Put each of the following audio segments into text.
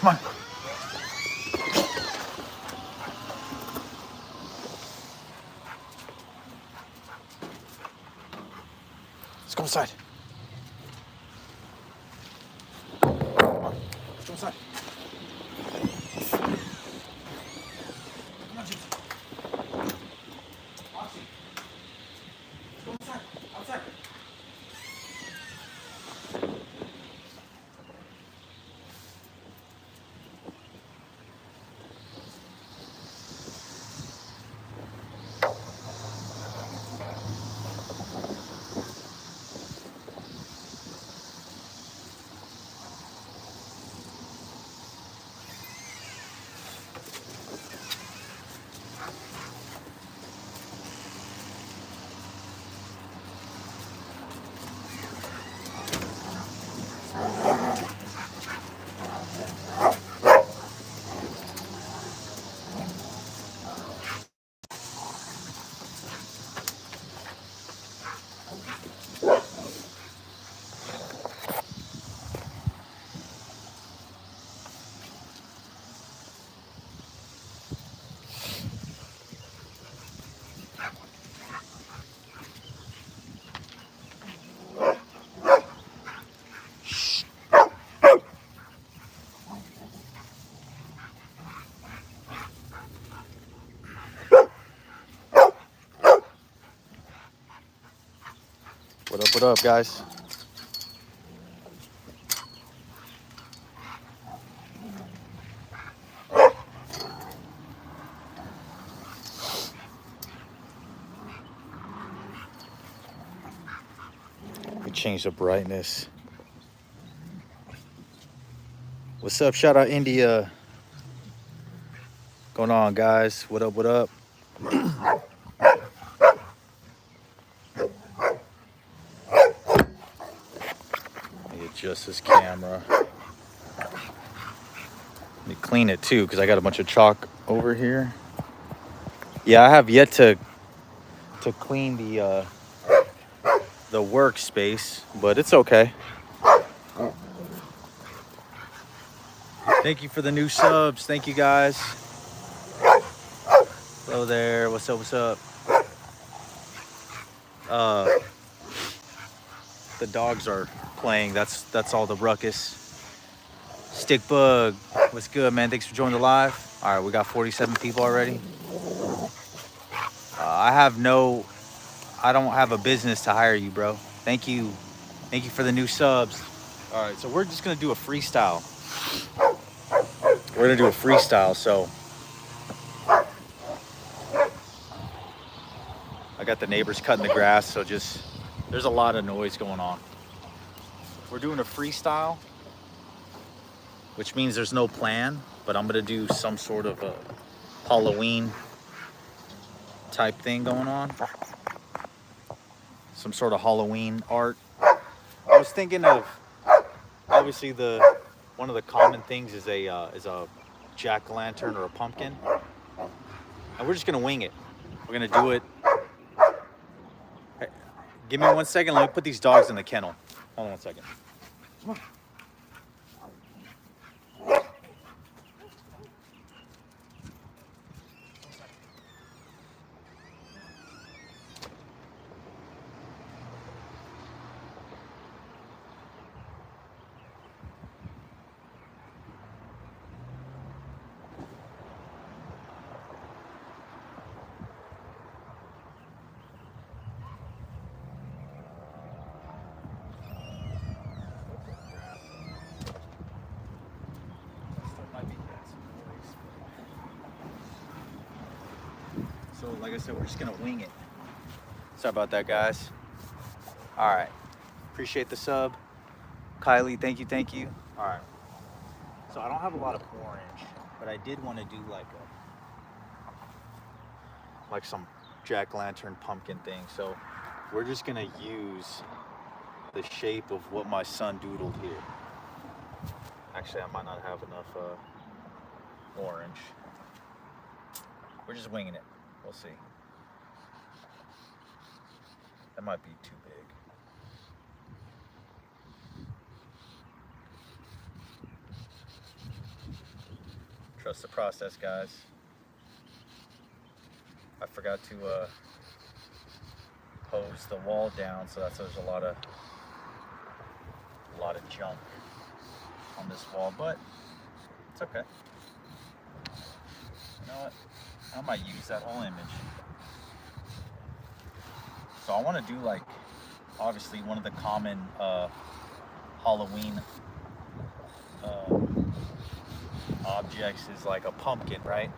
Come on. Let's go inside. Come on. Let's go inside. Come on, James. Oxy. Let's go inside. Outside. What up, guys? We changed the brightness. What's up? Shout out India. Going on, guys? What up? What up? Let me adjust this camera. Let me clean it too, because I got a bunch of chalk over here. Yeah, I have yet to clean the workspace, but it's okay. Thank you for the new subs. Thank you, guys. Hello there. What's up? What's up? The dogs are playing. That's all the ruckus. Stick Bug, what's good, man? Thanks for joining the live. All right, we got 47 people already. I don't have a business to hire you, bro. Thank you for the new subs. All right, so we're just gonna do a freestyle. So I got the neighbors cutting the grass, so there's a lot of noise going on. We're doing a freestyle, which means there's no plan, but I'm gonna do some sort of a Halloween type thing going on. Some sort of Halloween art. I was thinking of, obviously one of the common things is a jack-o'-lantern or a pumpkin, and we're just gonna wing it. We're gonna do it. Hey, give me 1 second. Let me put these dogs in the kennel. Hold on 1 second. Come on. So, like I said, we're just gonna wing it. Sorry about that, guys. All right. Appreciate the sub. Kylie, thank you. All right. So I don't have a lot of orange, but I did want to do like some jack-o'-lantern pumpkin thing. So we're just gonna use the shape of what my son doodled here. Actually, I might not have enough orange. We're just winging it. We'll see. That might be too big. Trust the process, guys. I forgot to hose the wall down, so that's there's a lot of junk on this wall, but it's okay. You know what? I might use that whole image. So I want to do like, obviously one of the common Halloween objects is like a pumpkin, right?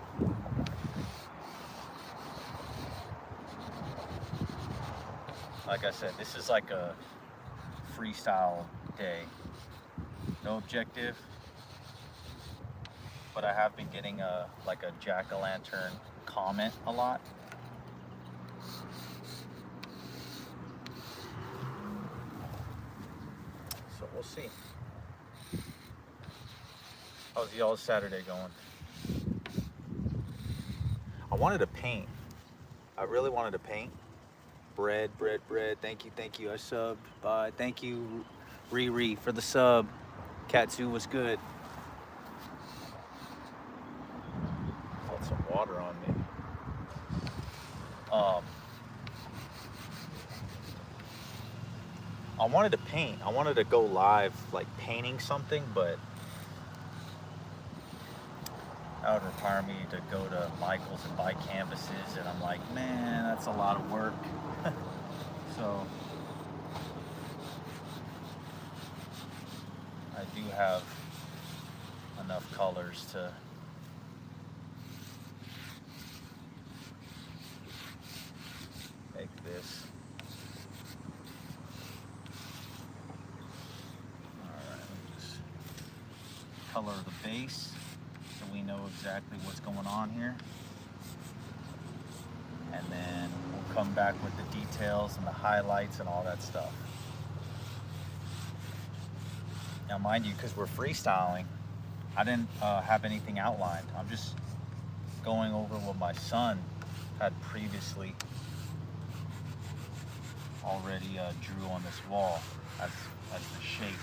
Like I said, this is like a freestyle day. No objective, but I have been getting like a jack-o'-lantern comment a lot. So we'll see. How's y'all's Saturday going? I wanted to paint. I really wanted to paint. Bread. Thank you. I subbed. Bye. Thank you, Riri, for the sub. Katsu was good. Got some water on me. I wanted to paint. I wanted to go live, like painting something, but that would require me to go to Michael's and buy canvases, and I'm like, man, that's a lot of work. So I do have enough colors to make this. Alright, let me just color the base so we know exactly what's going on here. And then we'll come back with the details and the highlights and all that stuff. Now mind you, because we're freestyling, I didn't have anything outlined. I'm just going over what my son had previously already drew on this wall as the shape.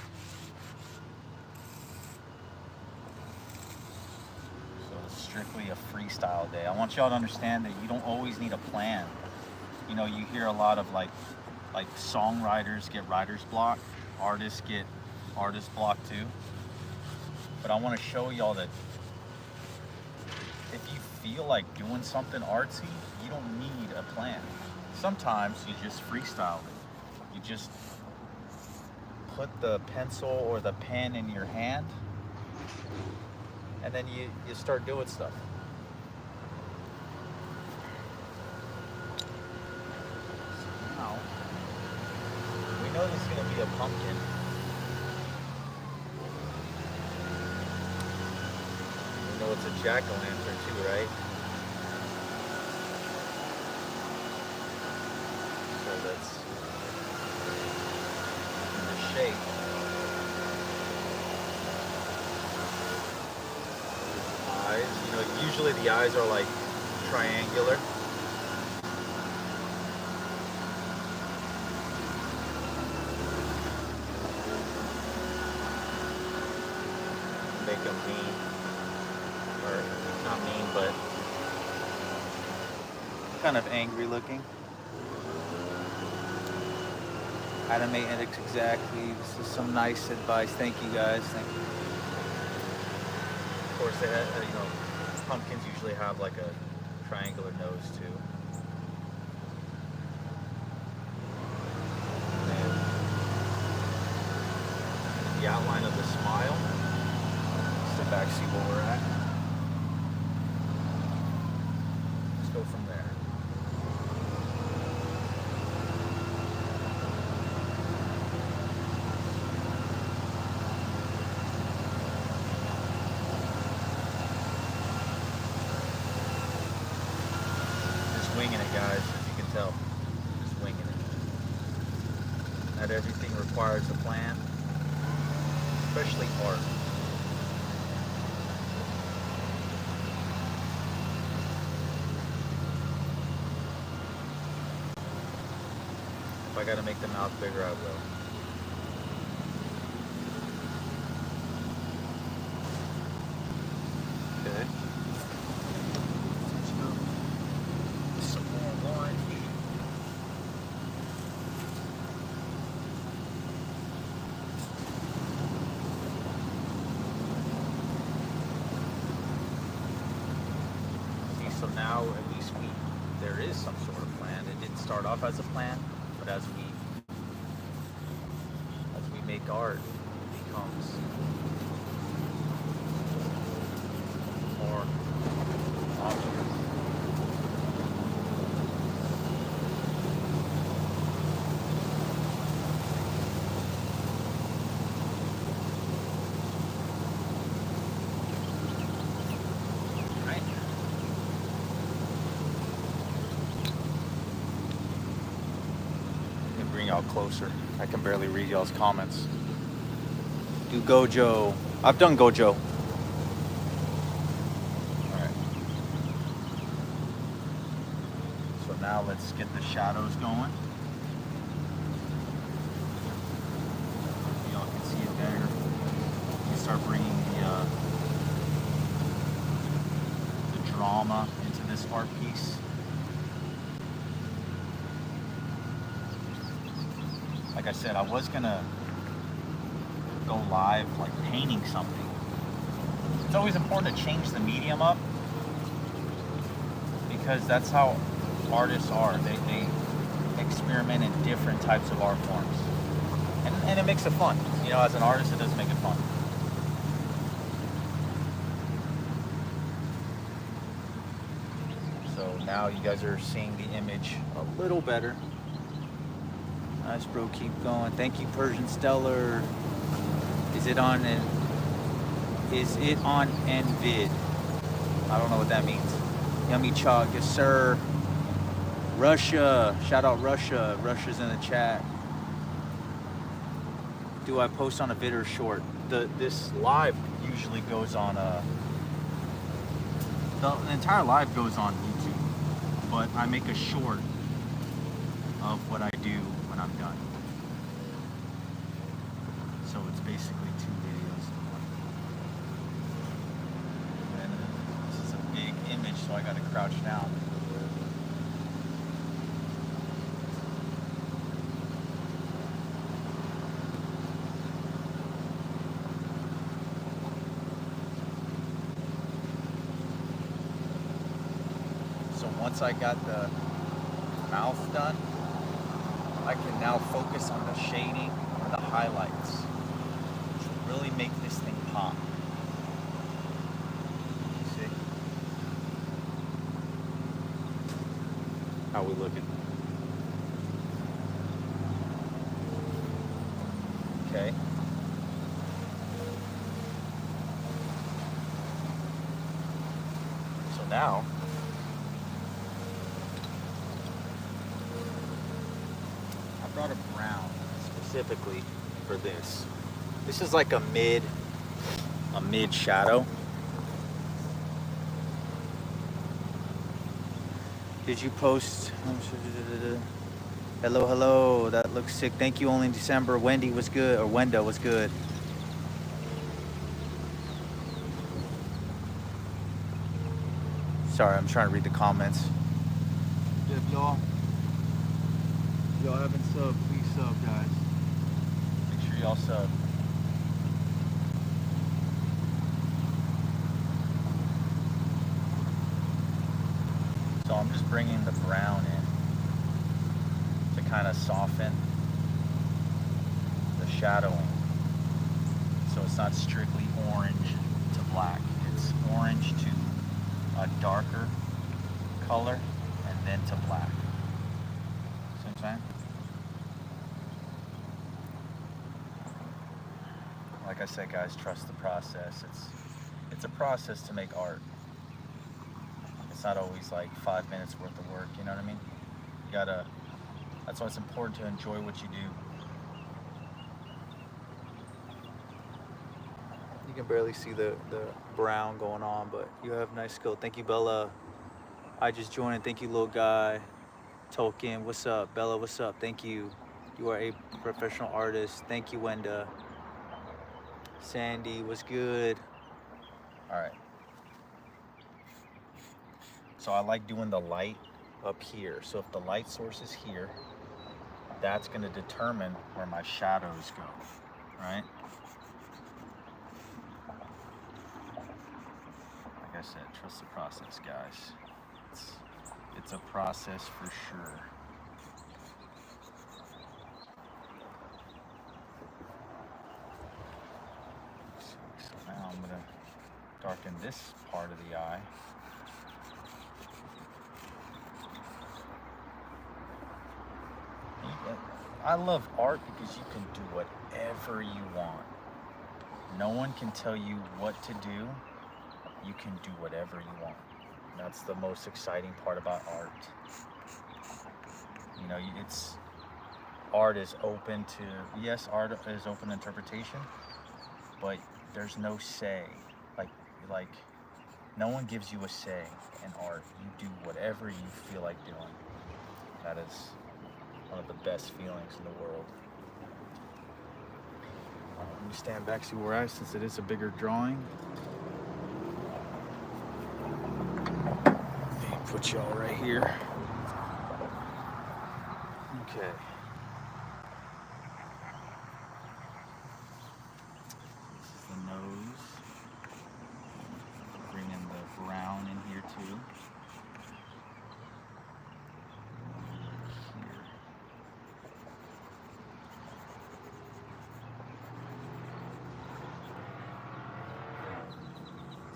So it's strictly a freestyle day. I want y'all to understand that you don't always need a plan. You know, you hear a lot of like songwriters get writer's block, artists get artist block too. But I want to show y'all that if you feel like doing something artsy, you don't need a plan. Sometimes you just freestyle it. You just put the pencil or the pen in your hand, and then you start doing stuff. So now, we know this is going to be a pumpkin. We know it's a jack-o'-lantern too, right? So that's the shape. Eyes, you know, usually the eyes are like triangular. Make them mean, or not mean, but kind of angry looking. Animate it exactly. This is some nice advice. Thank you guys. Thank you. Of course, they have, you know, pumpkins usually have like a triangular nose too. And the outline of the smile. Step back, see where we're at. Let's go from there. Winging it, guys, as you can tell. Just winging it. Not everything requires a plan, especially art. If I gotta make the mouth bigger, I will. Okay. is some sort of plan. It didn't start off as a plan, but as we make art, it becomes more obvious. Right? Let me bring y'all closer. I can barely read y'all's comments. Do Gojo. I've done Gojo. Alright. So now let's get the shadows going. Y'all can see it better. We start bringing the drama into this art piece. Like I said, I was gonna go live like painting something. It's always important to change the medium up because that's how artists are. They experiment in different types of art forms. And it makes it fun. You know, as an artist, it does make it fun. So now you guys are seeing the image a little better. Nice, bro. Keep going. Thank you, Persian Stellar. Is it on Nvid? I don't know what that means. Yummy Chalk, yes sir. Russia, shout out Russia. Russia's in the chat. Do I post on a vid or short? This live usually goes on the entire live goes on YouTube, but I make a short of what I do when I'm done. So it's basically 2 videos. And this is a big image, so I gotta crouch down. So once I got the mouth done, I can now focus on the shading and the highlights, which will really make this thing pop. See? How we looking? Okay. So now, I brought a brown specifically for this. This is like a mid shadow. Did you post? Hello, hello. That looks sick. Thank you. Only in December. Wendy was good, or Wenda was good. Sorry, I'm trying to read the comments. If y'all haven't subbed, please sub, guys. Make sure y'all sub. So I'm just bringing the brown in to kind of soften the shadowing. So it's not strictly orange to black. It's orange to a darker color and then to black. See what I'm saying? Like I said, guys, trust the process. It's a process to make art. It's not always like 5 minutes worth of work, you know what I mean? You gotta, that's why it's important to enjoy what you do. You can barely see the brown going on, but you have nice skill. Thank you, Bella. I just joined. Thank you, little guy. Tolkien, what's up? Bella, what's up? Thank you. You are a professional artist. Thank you, Wenda. Sandy, what's good? All right. So I like doing the light up here. So if the light source is here, that's going to determine where my shadows go, right? Like I said, trust the process, guys. It's a process for sure. So now I'm gonna darken this part of the eye. I love art because you can do whatever you want. No one can tell you what to do. You can do whatever you want. That's the most exciting part about art. You know, art is open to, yes, art is open to interpretation, but there's no say. Like no one gives you a say in art. You do whatever you feel like doing. That is one of the best feelings in the world. Let me stand back, see where I, since it is a bigger drawing. Let me put y'all right here. Okay. This is the nose. Bring in the brown in here too.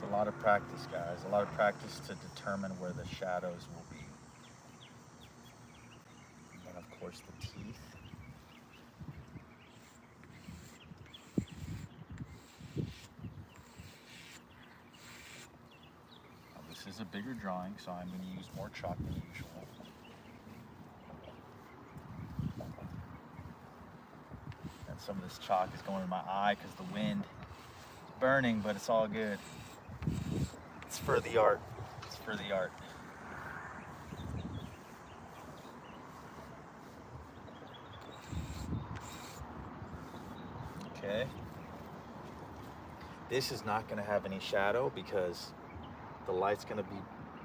A lot of practice, guys. A lot of practice to determine where the shadows will be. And then, of course, the teeth. Now, this is a bigger drawing, so I'm going to use more chalk than usual. And some of this chalk is going in my eye because the wind is burning, but it's all good. It's for the art. It's for the art. Okay. This is not going to have any shadow because the light's going to be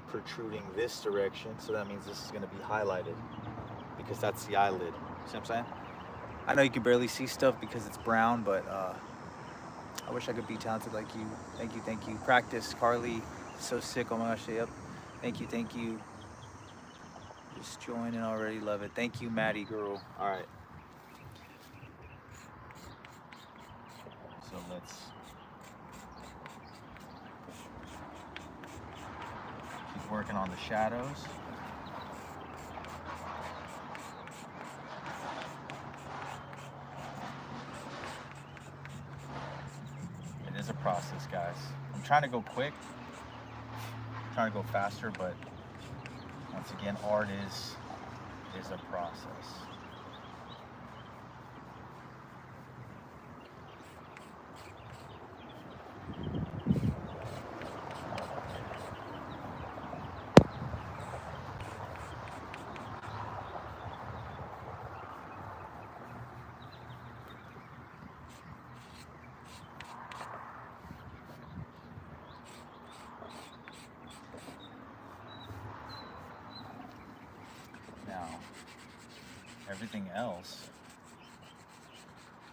protruding this direction. So that means this is going to be highlighted because that's the eyelid. See what I'm saying? I know you can barely see stuff because it's brown, but I wish I could be talented like you. Thank you, thank you. Practice, Carly. So sick. Oh my gosh, yep. Thank you, thank you. Just joining already, love it. Thank you, Maddie girl. All right. So let's keep working on the shadows. It is a process, guys. I'm trying to go quick. Trying to go faster, but once again, art is a process. Now, everything else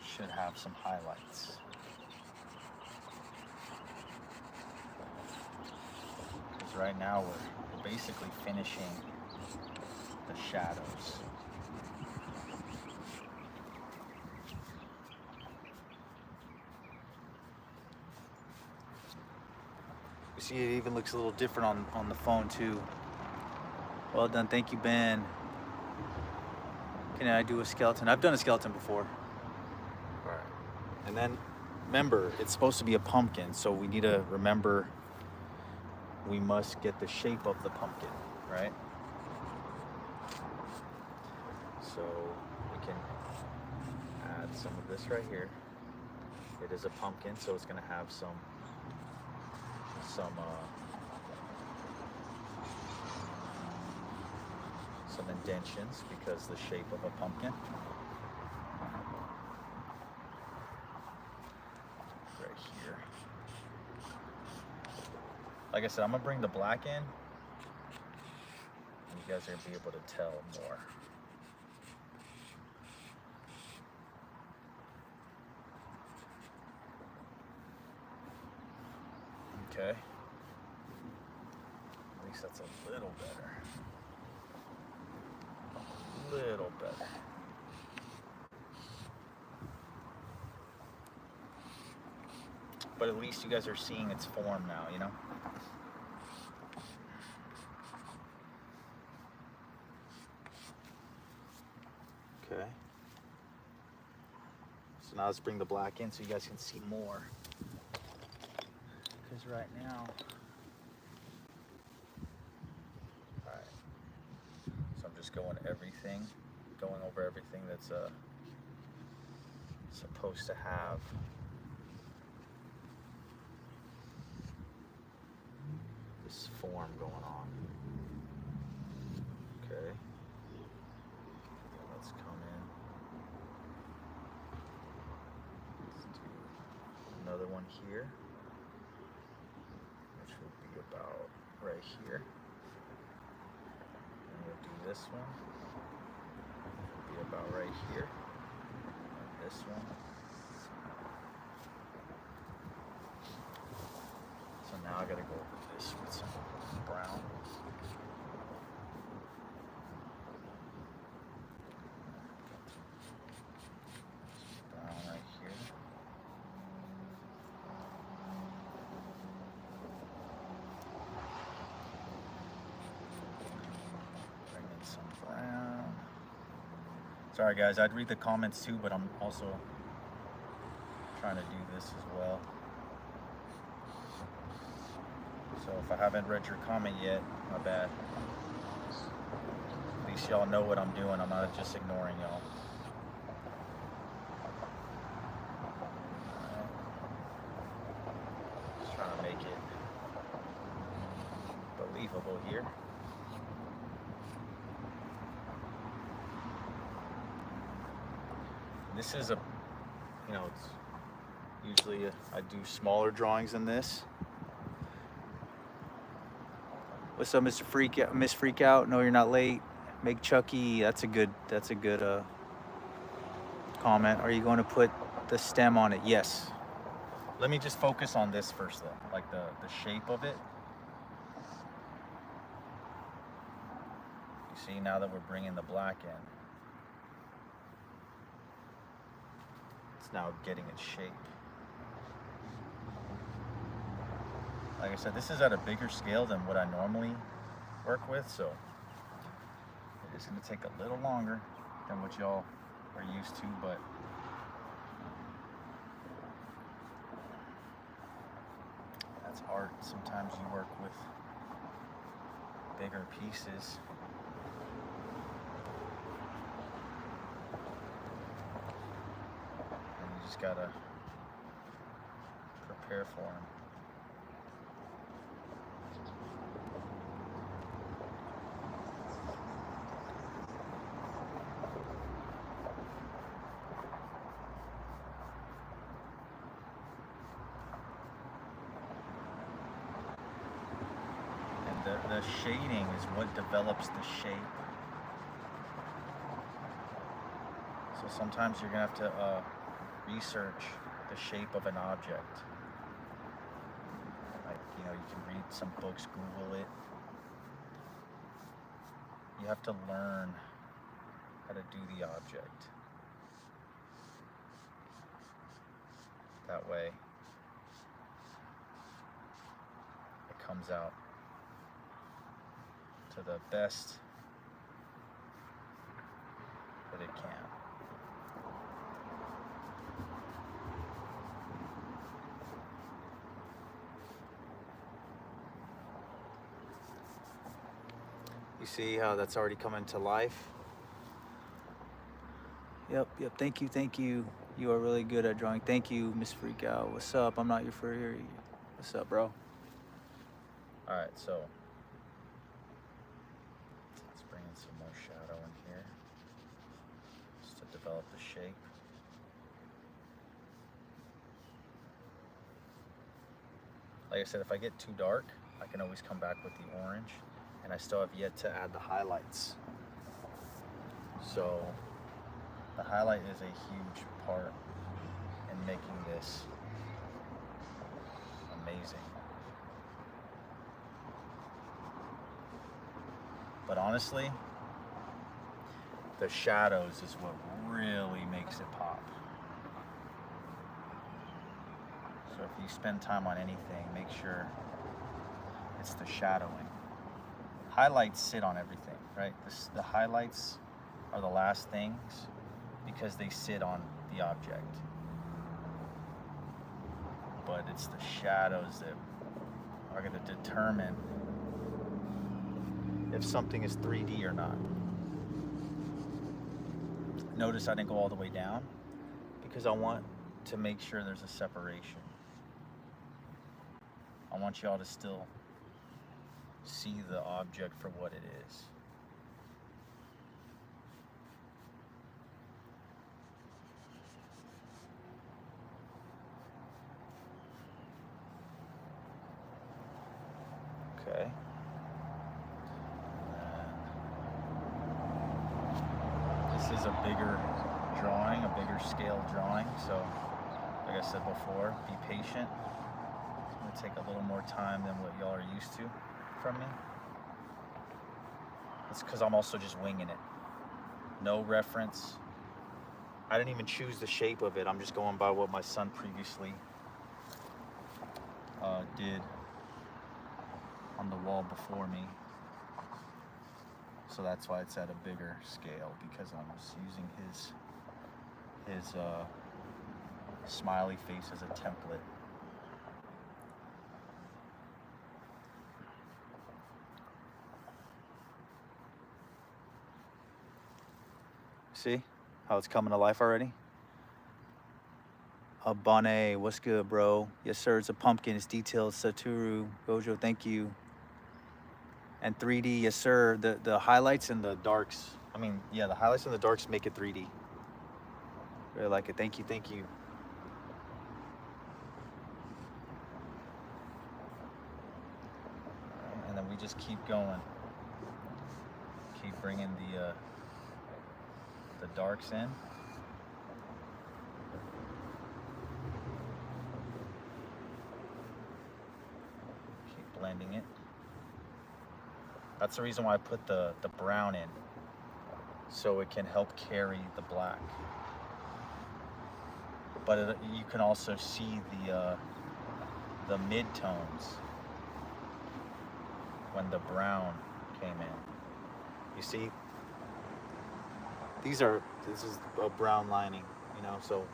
should have some highlights. Because right now we're basically finishing the shadows. You see, it even looks a little different on the phone too. Well done, thank you, Ben. Can I do a skeleton? I've done a skeleton before. All right. And then remember, it's supposed to be a pumpkin, so we need to remember we must get the shape of the pumpkin, right? So we can add some of this right here. It is a pumpkin, so it's gonna have some indentions because the shape of a pumpkin. Right here. Like I said, I'm gonna bring the black in, and you guys are gonna be able to tell more. Okay. At least that's a little better. little better. But at least you guys are seeing its form now, you know? Okay. So now let's bring the black in so you guys can see more. Because right now, alright. So I'm just going over everything that's supposed to have this form going on. Okay. Let's come in. Let's do another one here, which will be about right here. And we'll do this one. It'll be about right here. And this one. So now I gotta go over this with some brown. Brown right here. Bring in some brown. Sorry guys, I'd read the comments too, but I'm also trying to do this as well. So if I haven't read your comment yet, my bad. At least y'all know what I'm doing. I'm not just ignoring y'all. Alright. Just trying to make it believable here. This is a, you know, it's usually I do smaller drawings than this. What's up, Mr. Freak Out? Miss Freak Out? No, you're not late. Make Chucky. That's a good comment. Are you going to put the stem on it? Yes. Let me just focus on this first, though, like the shape of it. You see, now that we're bringing the black in, it's now getting its shape. Like I said, this is at a bigger scale than what I normally work with, so it is going to take a little longer than what y'all are used to, but that's art. Sometimes you work with bigger pieces. And you just gotta prepare for them. The shading is what develops the shape. So sometimes you're gonna have to research the shape of an object. Like, you know, you can read some books, Google it. You have to learn how to do the object. That way it comes out to the best that it can. You see how that's already coming to life? Yep, thank you. You are really good at drawing. Thank you, Miss Freak Out. What's up? I'm not your furry. What's up, bro? Alright, so let's bring in some more shadow in here just to develop the shape. Like I said, if I get too dark, I can always come back with the orange, and I still have yet to add the highlights. So the highlight is a huge part in making this amazing. But honestly, the shadows is what really makes it pop. So if you spend time on anything, make sure it's the shadowing. Highlights sit on everything, right? The highlights are the last things because they sit on the object. But it's the shadows that are going to determine if something is 3D or not. Notice I didn't go all the way down because I want to make sure there's a separation. I want y'all to still see the object for what it is. Okay. This is a bigger drawing, a bigger scale drawing. So, like I said before, be patient. It's going to take a little more time than what y'all are used to from me. It's because I'm also just winging it. No reference. I didn't even choose the shape of it. I'm just going by what my son previously did on the wall before me. So that's why it's at a bigger scale, because I'm just using his smiley face as a template. See how it's coming to life already? Abane, what's good, bro? Yes, sir, it's a pumpkin. It's detailed. Satoru, Gojo, thank you. And 3D, yes, sir. The highlights and the darks. I mean, yeah, the highlights and the darks make it 3D. Really like it. Thank you, thank you. And then we just keep going. Keep bringing the darks in. Keep blending it. That's the reason why I put the brown in, so it can help carry the black. But you can also see the midtones when the brown came in. You see, this is a brown lining, you know, so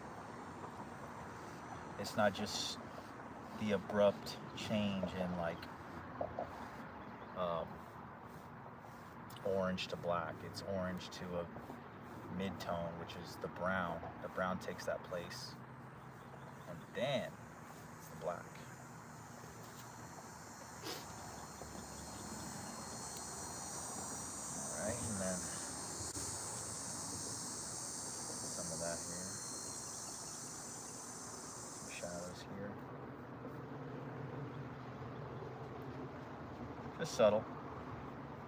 it's not just the abrupt change in like orange to black. It's orange to a mid-tone, which is the brown. The brown takes that place, and then it's the black. All right, and then some of that here, some shadows here, just subtle.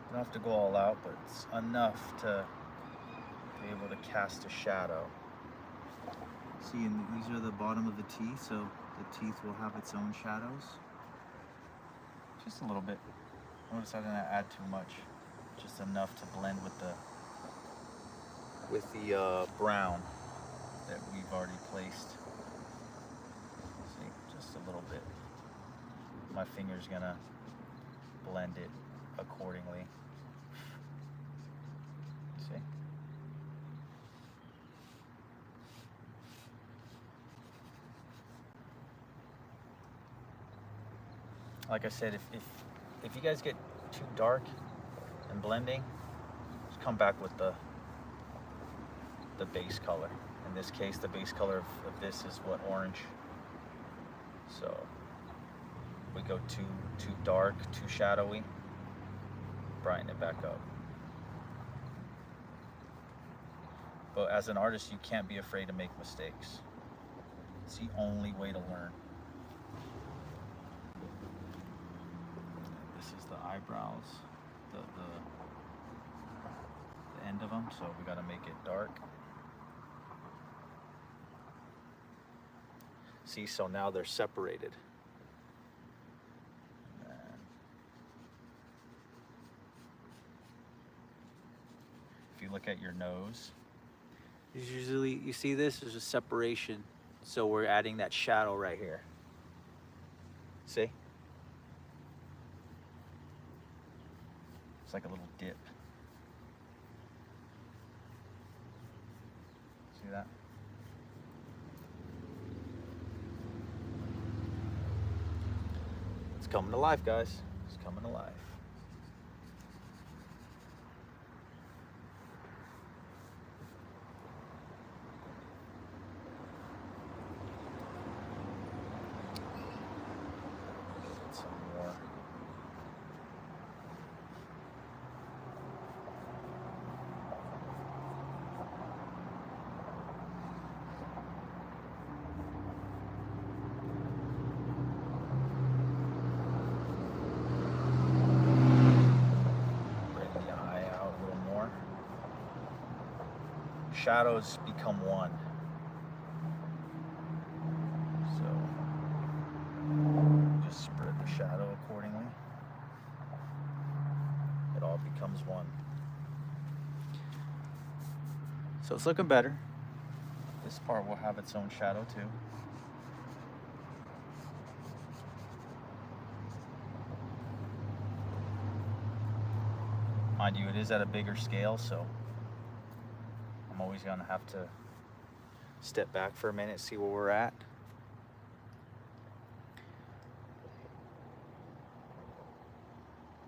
You don't have to go all out, but it's enough to be able to cast a shadow. See, and these are the bottom of the teeth, so the teeth will have its own shadows. Just a little bit. Notice I didn't add too much. Just enough to blend with the brown that we've already placed. See, just a little bit. My finger's gonna blend it accordingly. See? Like I said, if you guys get too dark and blending, just come back with the base color. In this case, the base color of this is what, orange. So we go too dark, too shadowy, brighten it back up. But as an artist, you can't be afraid to make mistakes. It's the only way to learn. This is the eyebrows, the end of them, so we got to make it dark. See, so now they're separated. If you look at your nose. Usually, you see this, there's a separation. So we're adding that shadow right here. See? It's like a little dip. See that? It's coming to life, guys. It's coming to life. Some more. Shadows become one. So just spread the shadow accordingly. It all becomes one. So it's looking better. This part will have its own shadow too. Mind you, it is at a bigger scale, so I'm always gonna have to step back for a minute, see where we're at.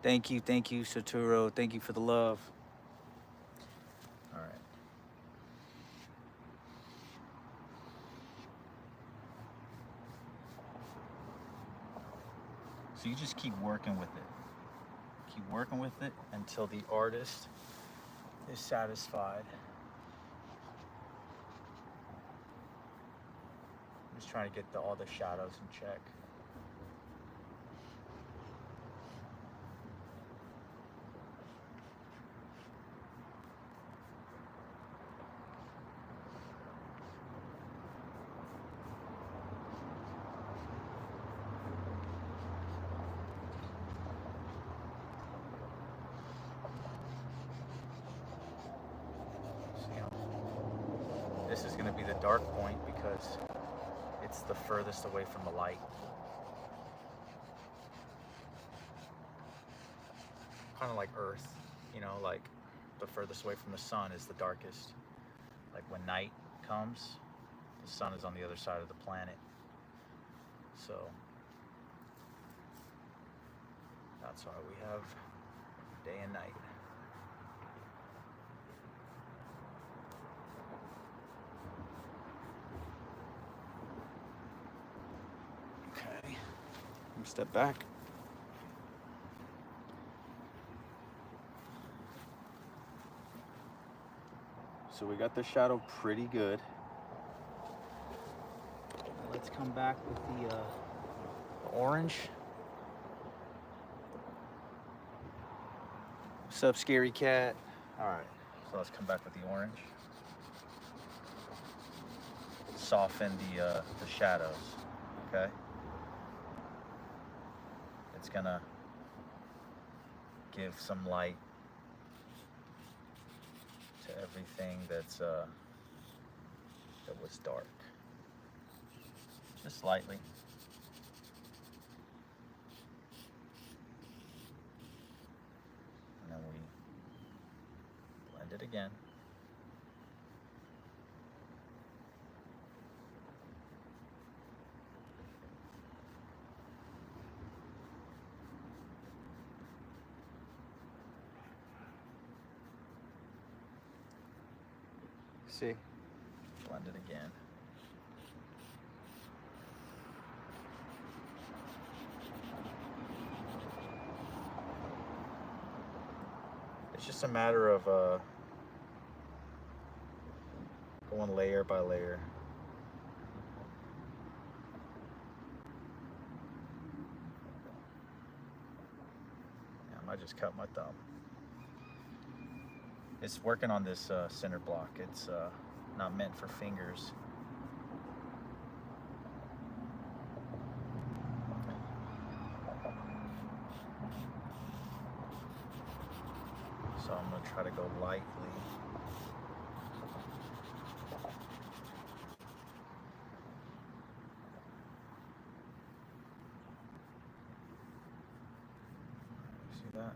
Thank you, Saturo. Thank you for the love. All right. So you just keep working with it. Keep working with it until the artist is satisfied. I'm just trying to get all the shadows in check. This is going to be the dark point because it's the furthest away from the light. Kind of like Earth, you know, like the furthest away from the sun is the darkest. Like when night comes, the sun is on the other side of the planet. So that's why we have day and night. Okay, let me step back. So we got the shadow pretty good. Let's come back with the orange. What's up, scary cat? All right, so let's come back with the orange. Soften the shadows, okay? It's gonna give some light to everything that was dark. Just slightly. And then we blend it again. See? Blend it again. It's just a matter of going layer by layer. Yeah, I might just cut my thumb. It's working on this center block. It's not meant for fingers. So I'm gonna try to go lightly. See that?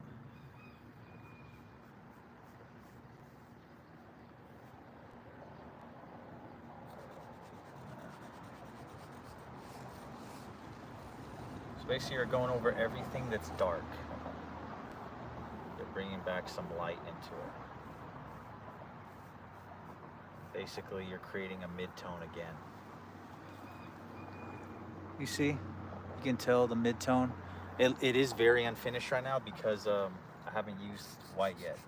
So basically you're going over everything that's dark. You're bringing back some light into it. Basically you're creating a mid-tone again. You see? You can tell the mid-tone. It is very unfinished right now because I haven't used white yet.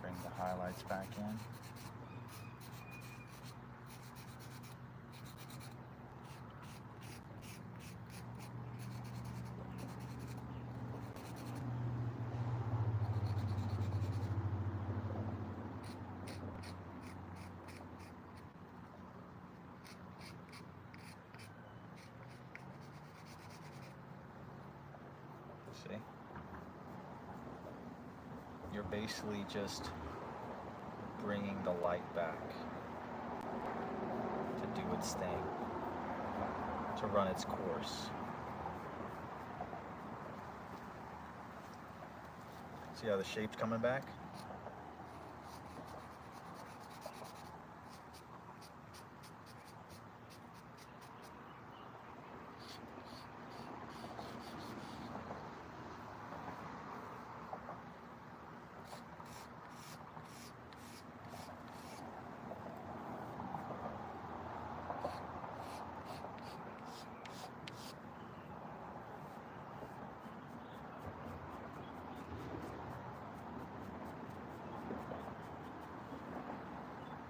Bring the highlights back in. See? You're basically just bringing the light back to do its thing, to run its course. See how the shape's coming back?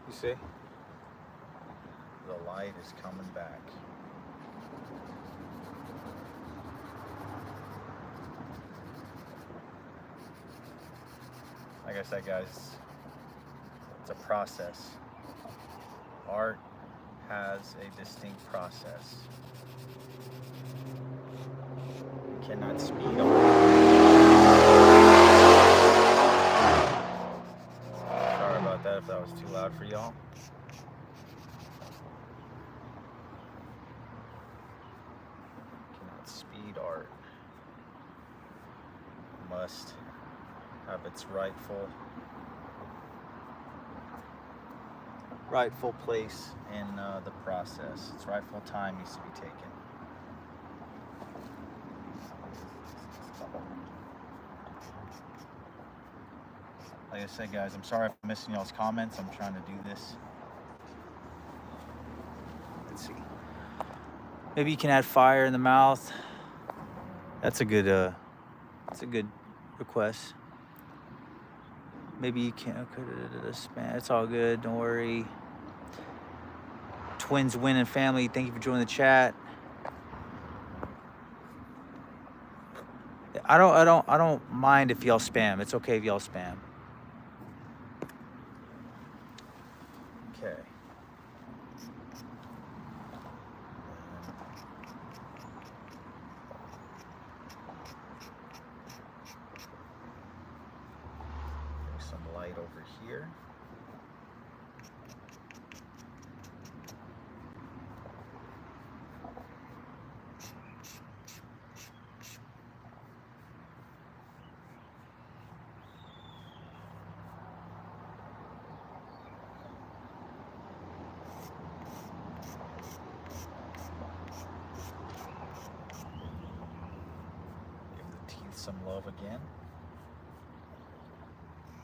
You see? The light is coming back. Like I said, guys, it's a process. Art has a distinct process. You cannot speed up. Sorry about that if that was too loud for y'all. Cannot speed art. Must have its rightful place in the process. Its rightful time needs to be taken. Like I said, guys, I'm sorry if I'm missing y'all's comments. I'm trying to do this. Let's see. Maybe you can add fire in the mouth. That's a good request. Maybe you can. Okay, it's all good. Don't worry. Twins winning family. Thank you for joining the chat. I don't mind if y'all spam. It's okay if y'all spam. Okay. There's some light over here. Some love again.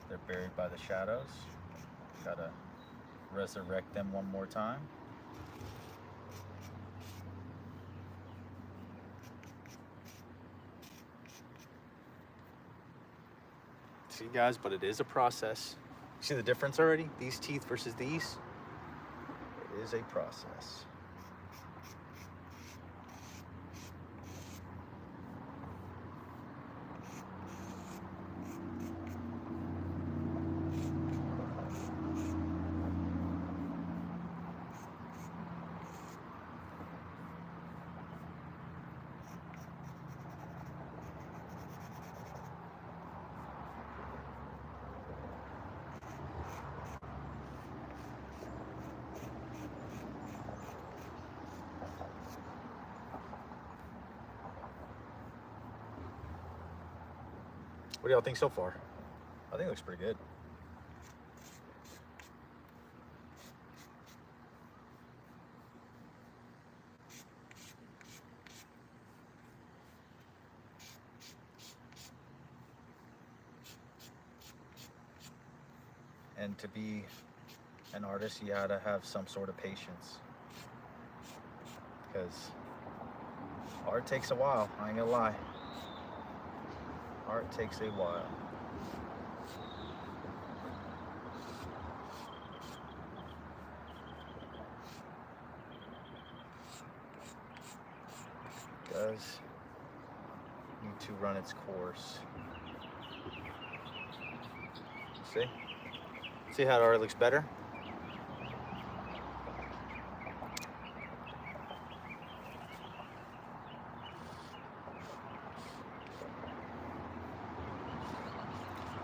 They're buried by the shadows. Gotta resurrect them one more time. See, guys, but it is a process. See the difference already? These teeth versus these? It is a process. What do y'all think so far? I think it looks pretty good. And to be an artist, you gotta have some sort of patience, because art takes a while. I ain't gonna lie. Art takes a while. It does need to run its course. See? See how art looks better?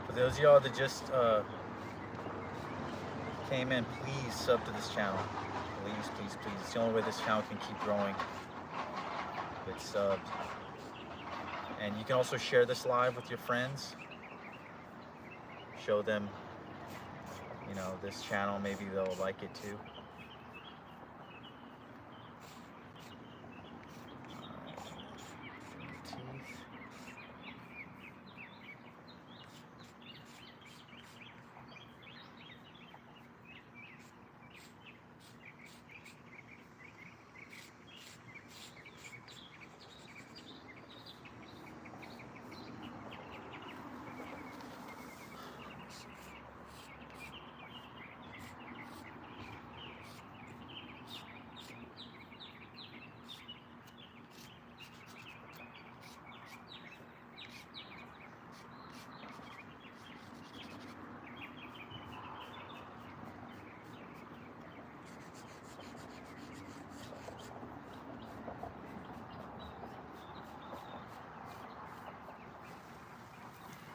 For those of y'all that just came in, please sub to this channel. Please, please, please. It's the only way this channel can keep growing. It's subbed. And you can also share this live with your friends. Show them, you know, this channel. Maybe they'll like it too. Teeth.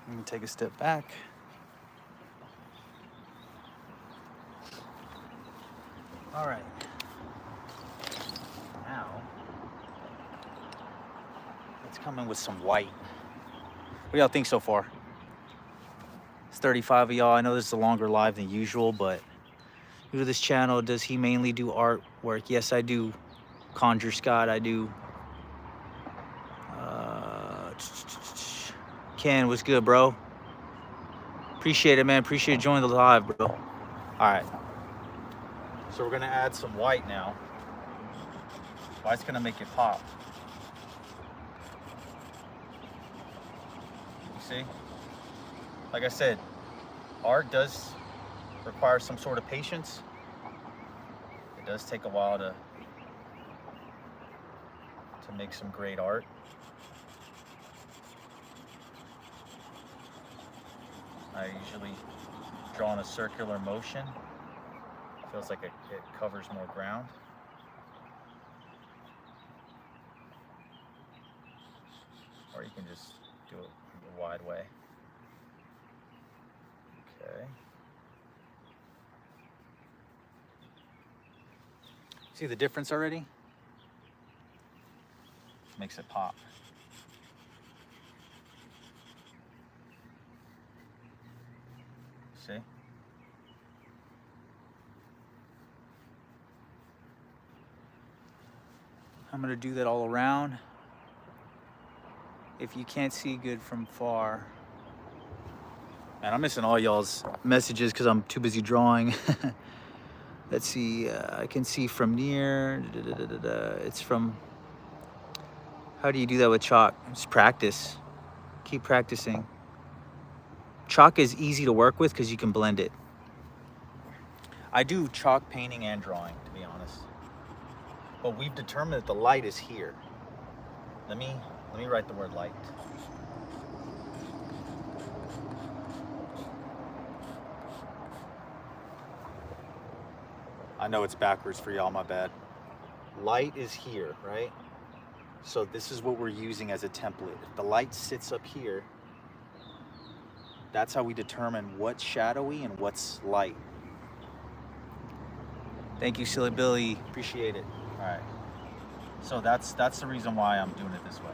Let me take a step back. All right. Now, let's come in with some white. What do y'all think so far? It's 35 of y'all. I know this is a longer live than usual, but new to this channel, does he mainly do artwork? Yes, I do Conjure Scott. I do Ken, what's good, bro? Appreciate it, man. Appreciate you joining the live, bro. All right. So we're gonna add some white now. White's gonna make it pop. You see? Like I said, art does require some sort of patience. It does take a while to make some great art. I usually draw in a circular motion. Feels like it covers more ground. Or you can just do it the wide way. Okay. See the difference already? Makes it pop. See? I'm gonna do that all around. If you can't see good from far. Man, I'm missing all y'all's messages because I'm too busy drawing. Let's see, I can see from near. It's from, how do you do that with chalk? Just practice. Keep practicing. Chalk is easy to work with because you can blend it. I do chalk painting and drawing, to be honest. But we've determined that the light is here. Let me write the word light. I know it's backwards for y'all, my bad. Light is here, right? So this is what we're using as a template. If the light sits up here, that's how we determine what's shadowy and what's light. Thank you, Silly Billy. Appreciate it. All right. So that's the reason why I'm doing it this way.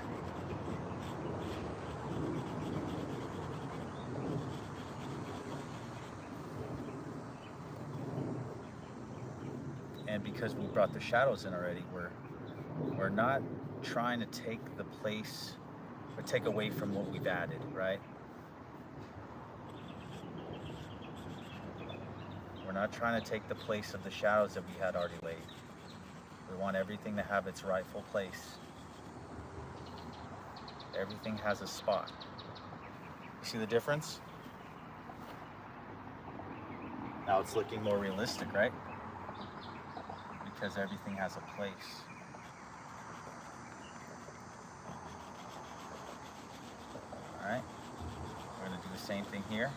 and because we brought the shadows in already, we're not trying to take the place or take away from what we've added, right? We're not trying to take the place of the shadows that we had already laid. We want everything to have its rightful place. Everything has a spot. You see the difference? Now it's looking more realistic, right? Because everything has a place. All right, we're gonna do the same thing here.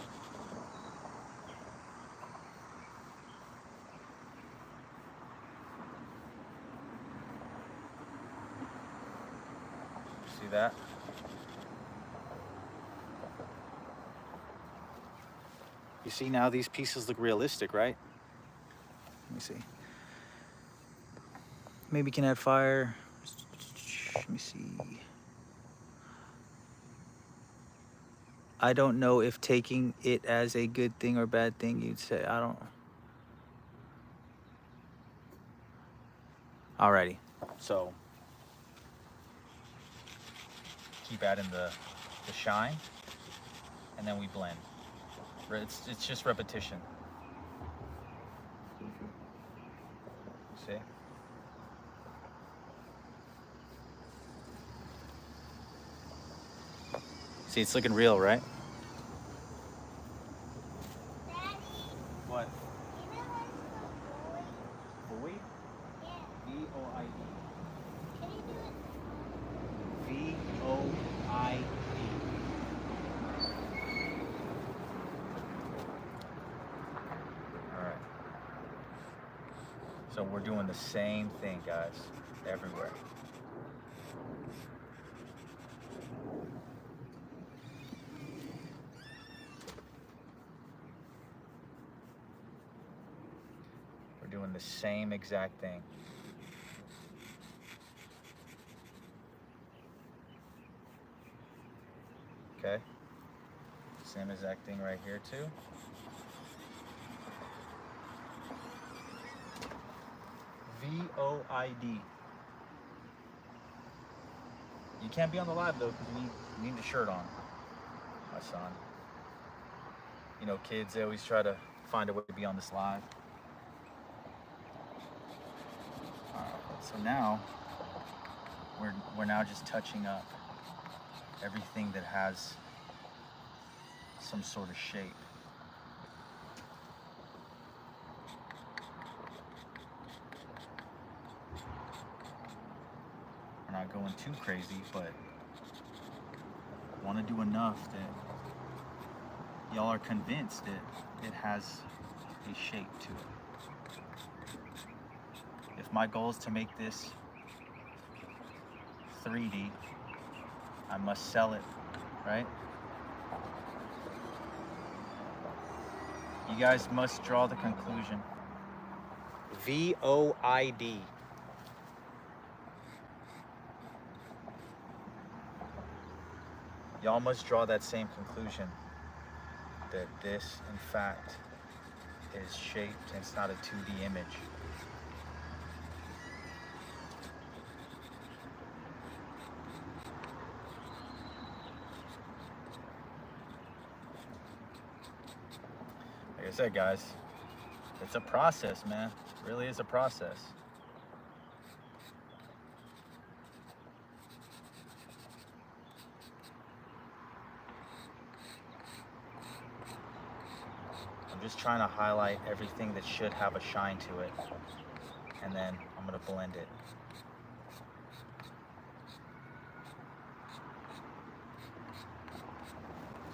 See that? You see now these pieces look realistic, right? Let me see. Maybe we can add fire. Let me see. I don't know if taking it as a good thing or bad thing, you'd say. I don't. Alrighty. So keep adding the shine, and then we blend. It's just repetition. See? See, it's looking real, right? Daddy, What? you know what's the void? Void? Yeah. V-O-I-D. Can you do it? V-O-I-D. All right. So we're doing the same thing, guys, everywhere. We're doing the same exact thing. Okay? Same exact thing right here too. V-O-I-D. You can't be on the live though because you need the shirt on, my son. You know, kids, they always try to find a way to be on this live. So now, we're now just touching up everything that has some sort of shape. We're not going too crazy, but want to do enough that y'all are convinced that it has a shape to it. If my goal is to make this 3D, I must sell it, right? You guys must draw the conclusion. V-O-I-D. Y'all must draw that same conclusion, that this, in fact, is shaped and it's not a 2D image. Like I said, guys, it's a process, man. It really is a process. I'm just trying to highlight everything that should have a shine to it, and then I'm gonna blend it.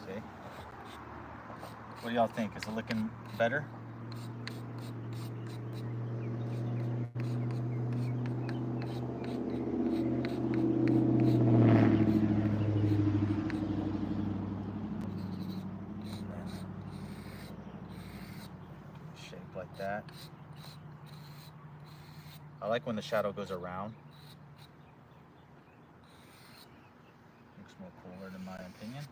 See? What do y'all think? Is it looking better? Shape like that. I like when the shadow goes around. Looks more cooler in my opinion.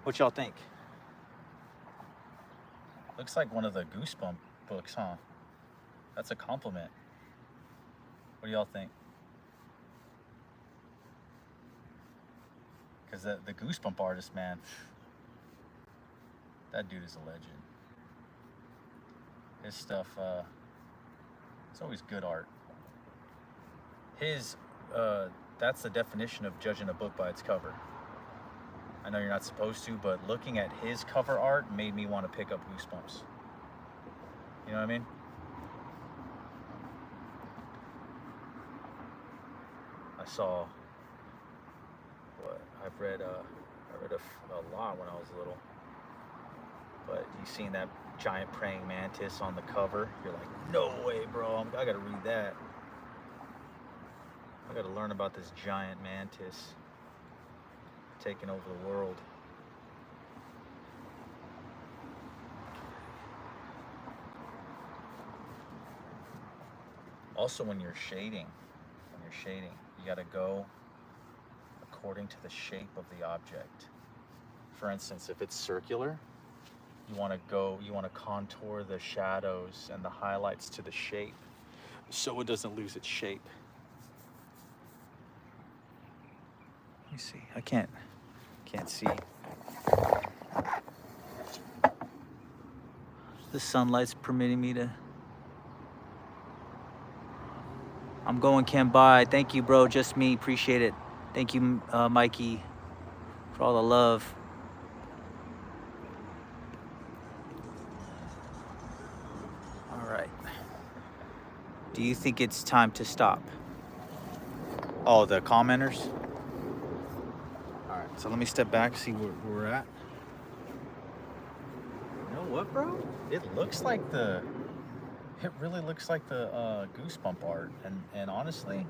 What y'all think? Looks like one of the Goosebump books, huh? That's a compliment. What do y'all think? Because the Goosebump artist, man, that dude is a legend. His stuff, it's always good art. That's the definition of judging a book by its cover. I know you're not supposed to, but looking at his cover art made me want to pick up Goosebumps. You know what I mean? I saw I read a lot when I was little, but you seen that giant praying mantis on the cover, you're like, no way, bro, I gotta read that. I gotta learn about this giant mantis taking over the world. Also, when you're shading, you gotta go according to the shape of the object. For instance, if it's circular, you want to contour the shadows and the highlights to the shape so it doesn't lose its shape. Let me see. I can't see. The sunlight's permitting me to. I'm going Ken by. Thank you, bro. Just me. Appreciate it. Thank you, Mikey, for all the love. All right. Do you think it's time to stop? Oh, the commenters? All right, so let me step back, see where we're at. You know what, bro? It really looks like the Goosebump art. And honestly,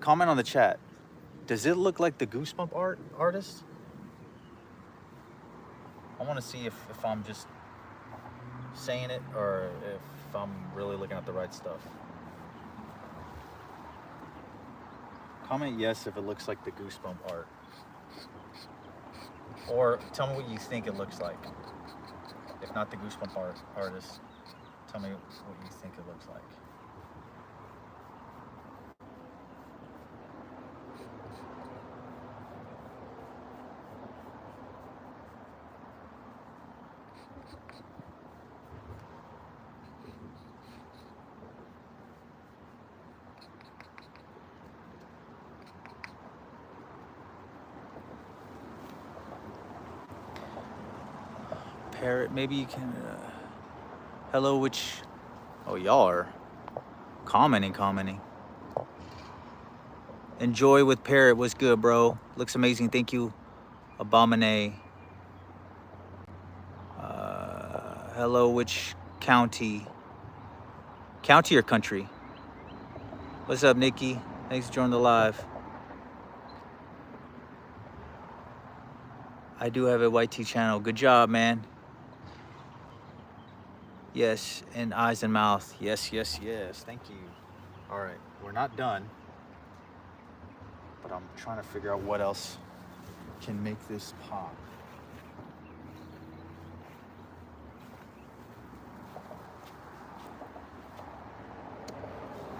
comment on the chat. Does it look like the Goosebump artist? I want to see if I'm just saying it or if I'm really looking at the right stuff. Comment yes if it looks like the Goosebump art. Or tell me what you think it looks like. If not the Goosebump artist, tell me what you think it looks like. Parrot, maybe you can. Hello, which. Oh, y'all are commenting. Enjoy with Parrot. What's good, bro? Looks amazing. Thank you, Abomine. Hello, which county? County or country? What's up, Nikki? Thanks for joining the live. I do have a YT channel. Good job, man. Yes, and eyes and mouth. Yes. Thank you. All right, we're not done, but I'm trying to figure out what else can make this pop.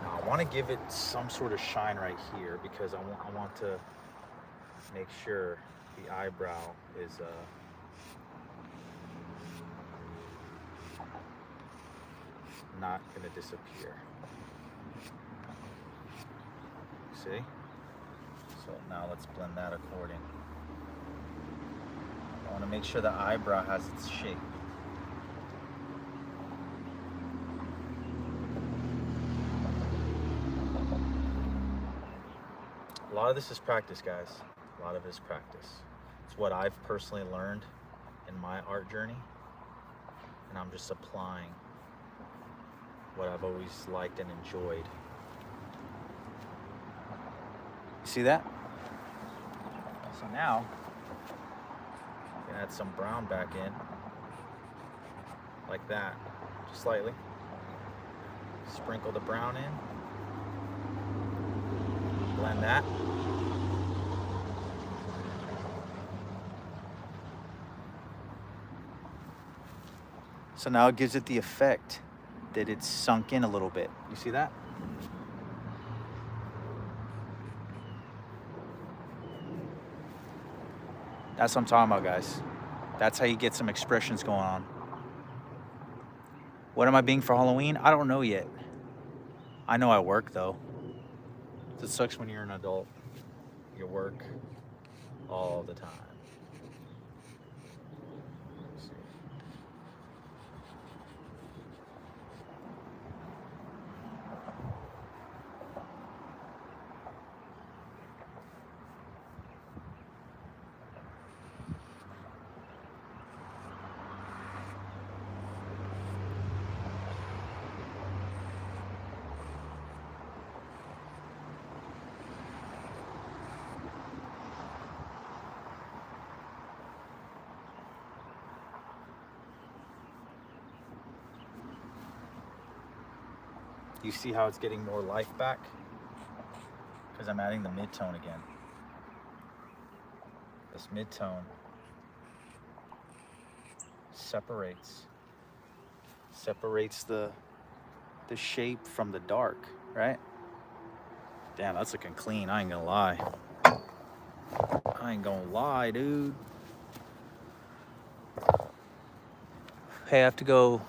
Now, I want to give it some sort of shine right here because I want to make sure the eyebrow is not going to disappear. See? So now let's blend that according. I want to make sure the eyebrow has its shape. A lot of this is practice, guys. A lot of it is practice. It's what I've personally learned in my art journey, and I'm just applying what I've always liked and enjoyed. You see that? So now, I'm gonna add some brown back in, like that, just slightly. Sprinkle the brown in, blend that. So now it gives it the effect that it's sunk in a little bit. You see that? That's what I'm talking about, guys. That's how you get some expressions going on. What am I being for Halloween? I don't know yet. I know I work though. It sucks when you're an adult. You work all the time. Let's see. You see how it's getting more life back? Because I'm adding the mid-tone again. This mid-tone separates the shape from the dark, right? Damn, that's looking clean. I ain't gonna lie. I ain't gonna lie, dude. Hey, I have to go.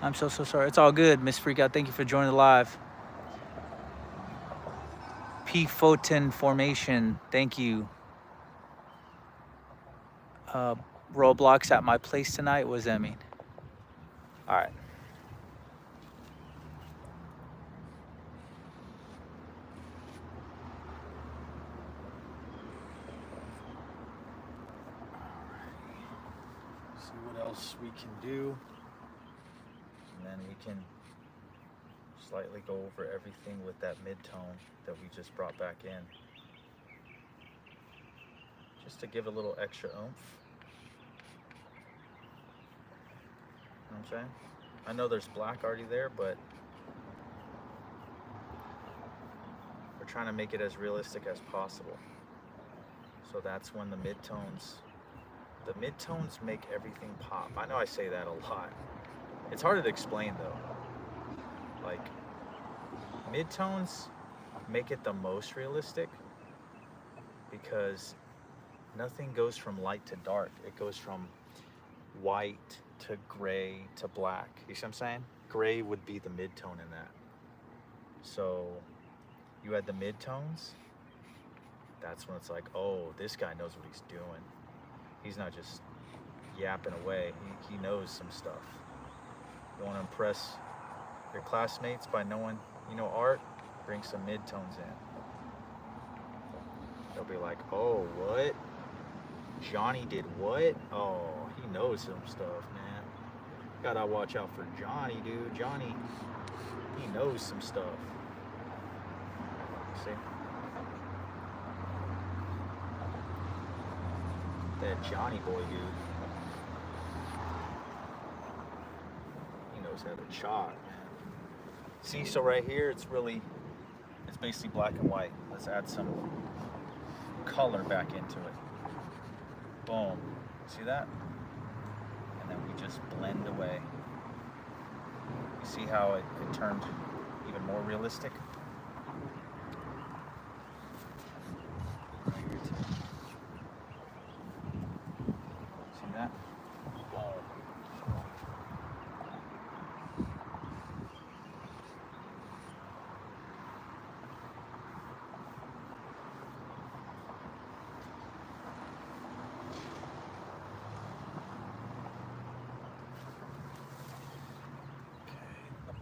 I'm so sorry. It's all good, Miss Freakout. Thank you for joining the live. P Photon Formation. Thank you. Roblox at my place tonight. What does that mean? All right. See what else we can do. And then we can slightly go over everything with that mid-tone that we just brought back in. Just to give a little extra oomph. You know what I'm saying? I know there's black already there, but we're trying to make it as realistic as possible. So that's when the midtones make everything pop. I know I say that a lot. It's harder to explain though. Like, midtones make it the most realistic because nothing goes from light to dark. It goes from white to gray to black. You see what I'm saying? Gray would be the midtone in that. So you add the midtones, that's when it's like, oh, this guy knows what he's doing. He's not just yapping away. He knows some stuff. You want to impress your classmates by knowing, you know, art? Bring some midtones in. They'll be like, oh, what? Johnny did what? Oh, he knows some stuff, man. Gotta watch out for Johnny, dude. Johnny, he knows some stuff. See? That Johnny boy, dude. He knows how to chalk, man. See, so right here, it's basically black and white. Let's add some color back into it. Boom. See that? And then we just blend away. You see how it turned even more realistic? Right here too. See that? Boom.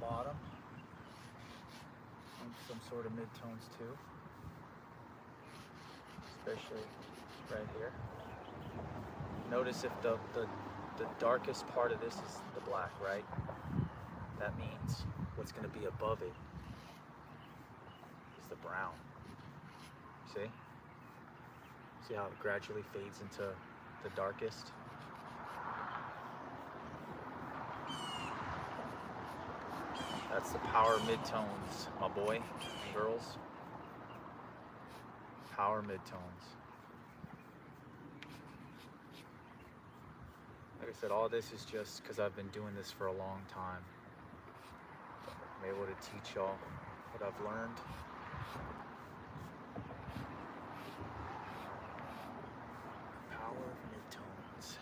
Bottom, and some sort of midtones too, especially right here. Notice if the darkest part of this is the black, right? That means what's going to be above it is the brown. See? See how it gradually fades into the darkest? That's the power midtones, my boy and girls. Power midtones. Like I said, all this is just because I've been doing this for a long time. I'm able to teach y'all what I've learned. Power of midtones.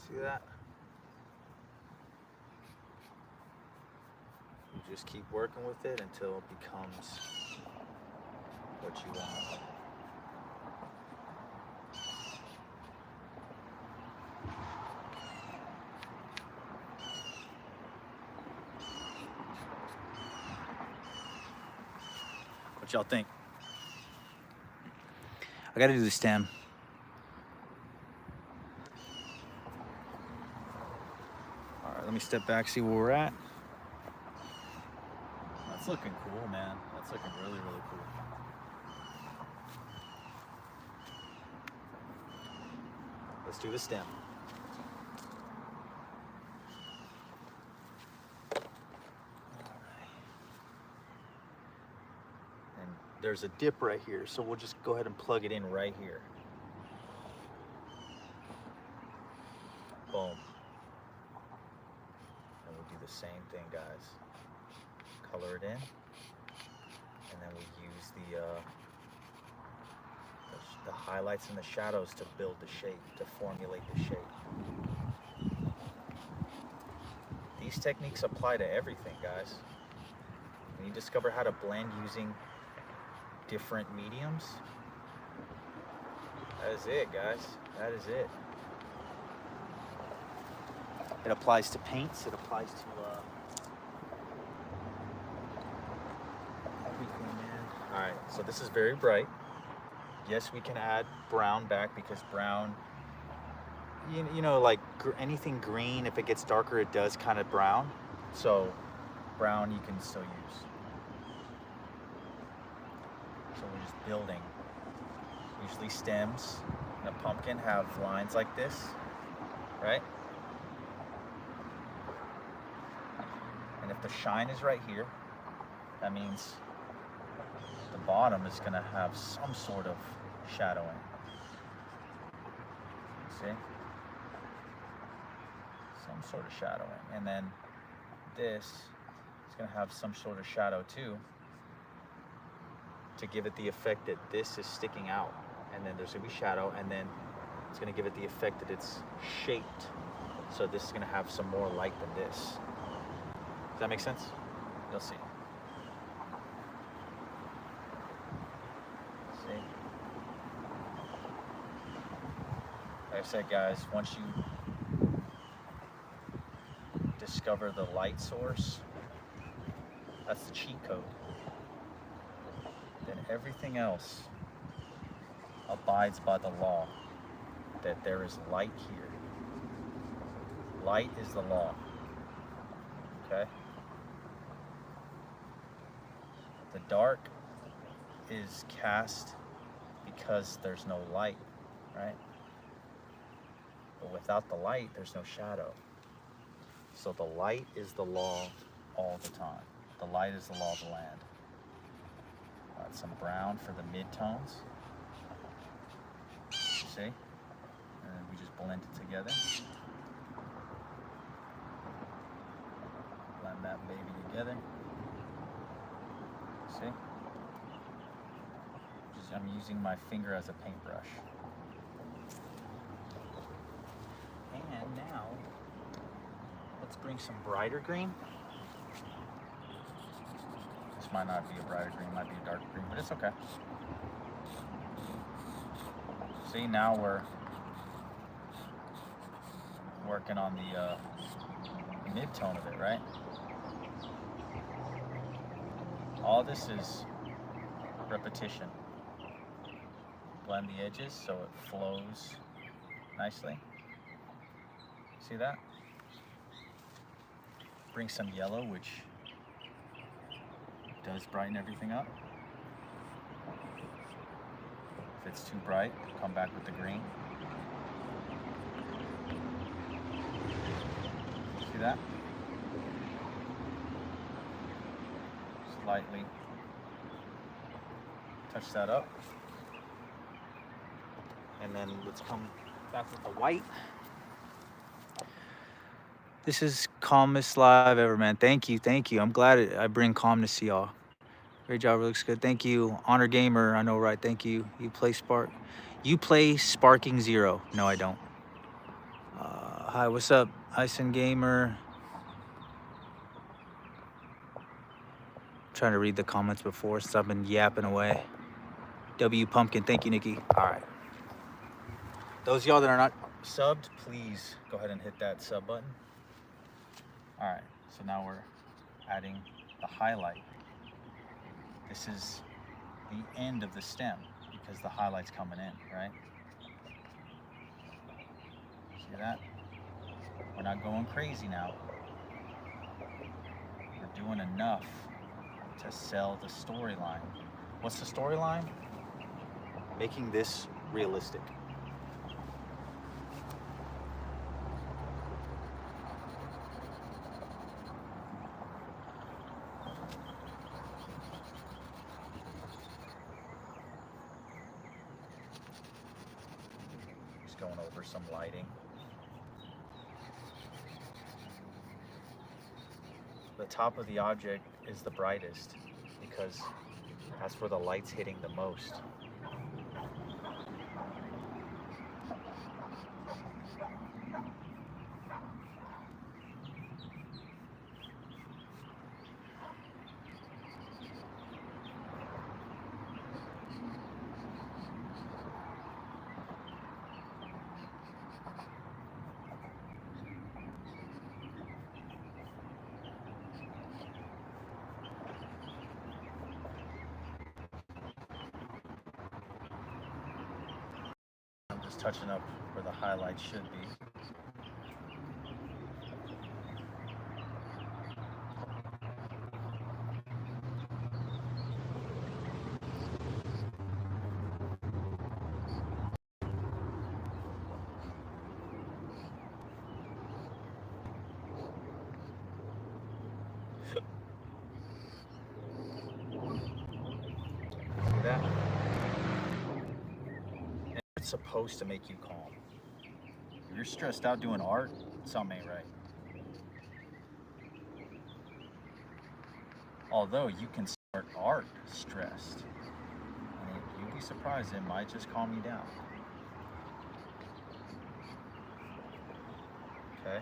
See that? You just keep working with it until it becomes what you want. What y'all think? I gotta do the stem. All right, let me step back, see where we're at. That's looking cool, man. That's looking really, really cool. Let's do the stem. And there's a dip right here, so we'll just go ahead and plug it in right here. Boom. And we'll do the same thing, guys. Color it in, and then we use the highlights and the shadows to build the shape, to formulate the shape. These techniques apply to everything, guys. When you discover how to blend using different mediums, that is it, guys. That is it. It applies to paints. It applies to everything, man. All right, so this is very bright. Yes, we can add brown back because brown, you know, like anything green, if it gets darker, it does kind of brown. So brown you can still use. So we're just building. Usually stems in a pumpkin have lines like this, right? And if the shine is right here, that means the bottom is going to have some sort of shadowing. See? Some sort of shadowing. And then this is going to have some sort of shadow too, to give it the effect that this is sticking out. And then there's going to be shadow, and then it's going to give it the effect that it's shaped. So this is going to have some more light than this. Does that make sense? You'll see. See? Like I said, guys, once you discover the light source, that's the cheat code. Then everything else abides by the law that there is light here. Light is the law. Okay? The dark is cast because there's no light, right? But without the light, there's no shadow. So the light is the law all the time. The light is the law of the land. Some brown for the mid-tones. See? And then we just blend it together. Blend that baby together. See? I'm using my finger as a paintbrush. And now, let's bring some brighter green. This might not be a brighter green, it might be a dark green, but it's okay. See, now we're working on the mid-tone of it, right? All this is repetition. Blend the edges so it flows nicely. See that? Bring some yellow, which does brighten everything up. If it's too bright, come back with the green. See that? Slightly touch that up. And then let's come back with the white. This is calmest live ever, man. Thank you, thank you. I'm glad I bring calmness to y'all. Great job, it looks good. Thank you, Honor Gamer. I know, right? Thank you. You play Sparking Zero. No, I don't. Hi, what's up, Ison Gamer? Trying to read the comments before, so I've been yapping away. W Pumpkin, thank you, Nikki. All right. Those of y'all that are not subbed, please go ahead and hit that sub button. All right, so now we're adding the highlight. This is the end of the stem because the highlight's coming in, right? See that? We're not going crazy now. We're doing enough to sell the storyline. What's the storyline? Making this realistic. Just going over some lighting. The top of the object is the brightest because that's where the light's hitting the most. I'm just touching up where the highlight should be. See that? And it's supposed to make you calm. If you're stressed out doing art, something ain't right. Although you can start art stressed. And you'd be surprised, it might just calm you down. Okay?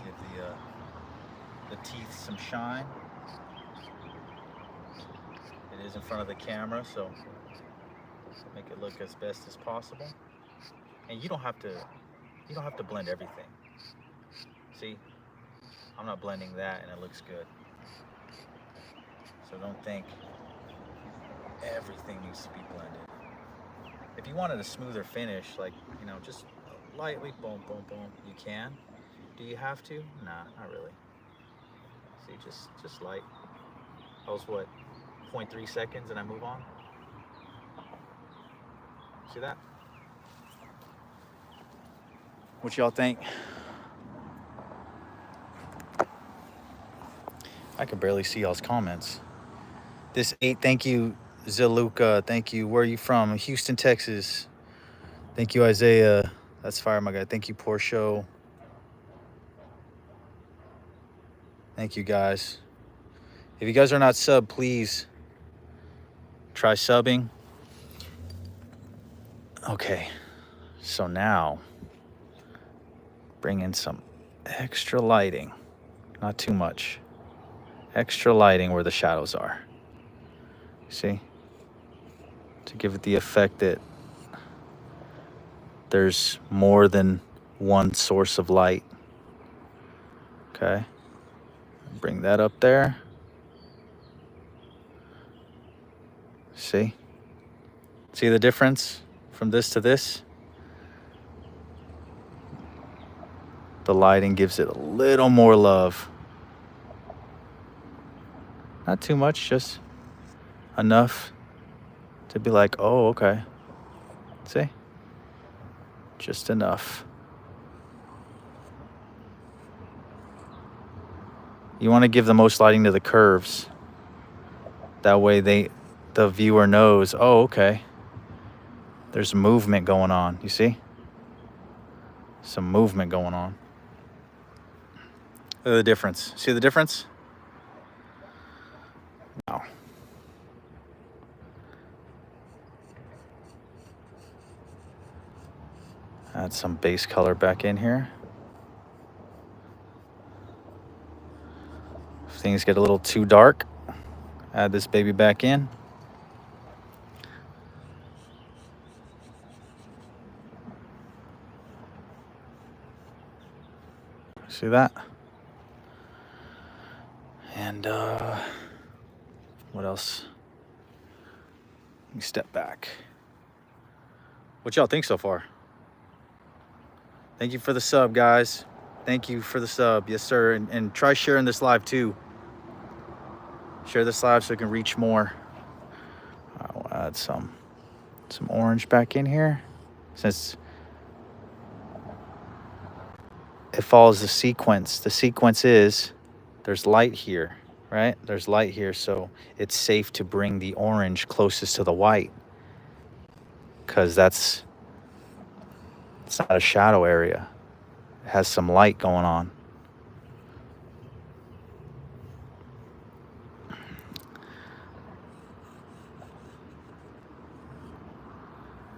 Give the teeth some shine. It is in front of the camera, so make it look as best as possible. And you don't have to blend everything. See, I'm not blending that and it looks good. So don't think everything needs to be blended. If you wanted a smoother finish, like, you know, just lightly, boom, boom, boom, you can. Do you have to? Nah, not really. See, just light. That was what, 0.3 seconds and I move on? See that? What y'all think? I can barely see y'all's comments. This 8, thank you, Zaluka. Thank you. Where are you from? Houston, Texas. Thank you, Isaiah. That's fire, my guy. Thank you, Porsche. Thank you, guys. If you guys are not subbed, please try subbing. Okay, so now bring in some extra lighting. Not too much. Extra lighting where the shadows are. See? To give it the effect that there's more than one source of light. Okay. Bring that up there. See? See the difference from this to this? The lighting gives it a little more love. Not too much, just enough to be like, oh, okay. See? Just enough. You want to give the most lighting to the curves. That way the viewer knows, oh, okay. There's movement going on, you see? Some movement going on. Look at the difference. See the difference? No. Add some base color back in here. If things get a little too dark, add this baby back in. See that? And what else? Let me step back. What y'all think so far? Thank you for the sub, guys. Thank you for the sub. Yes, sir. And try sharing this live too. Share this live so it can reach more. I'll add some orange back in here, since it follows the sequence. The sequence is there's light here, right? There's light here, so it's safe to bring the orange closest to the white, because it's not a shadow area. It has some light going on.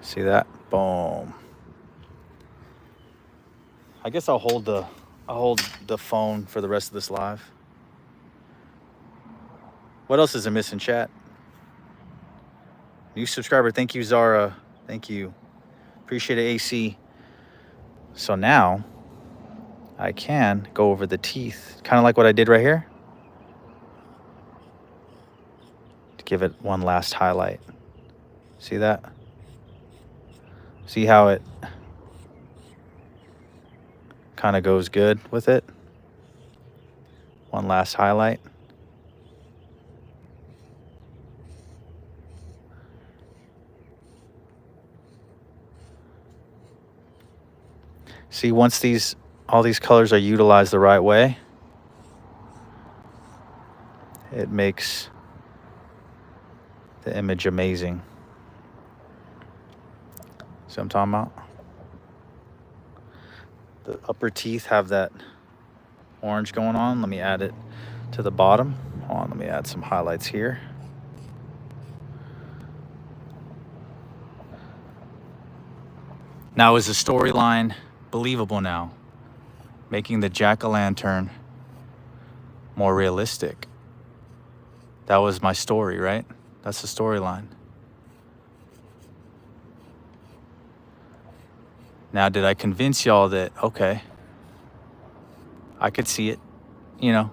See that? Boom. I guess I'll hold the phone for the rest of this live. What else is a missing, chat? New subscriber. Thank you, Zara. Thank you. Appreciate it, AC. So now I can go over the teeth, kind of like what I did right here, to give it one last highlight. See that? See how it kind of goes good with it? One last highlight. See, once all these colors are utilized the right way, it makes the image amazing. See what I'm talking about? The upper teeth have that orange going on. Let me add it to the bottom. Hold on, let me add some highlights here. Now, is the storyline believable now? Making the jack-o'-lantern more realistic. That was my story, right? That's the storyline. Now, did I convince y'all that, okay, I could see it, you know?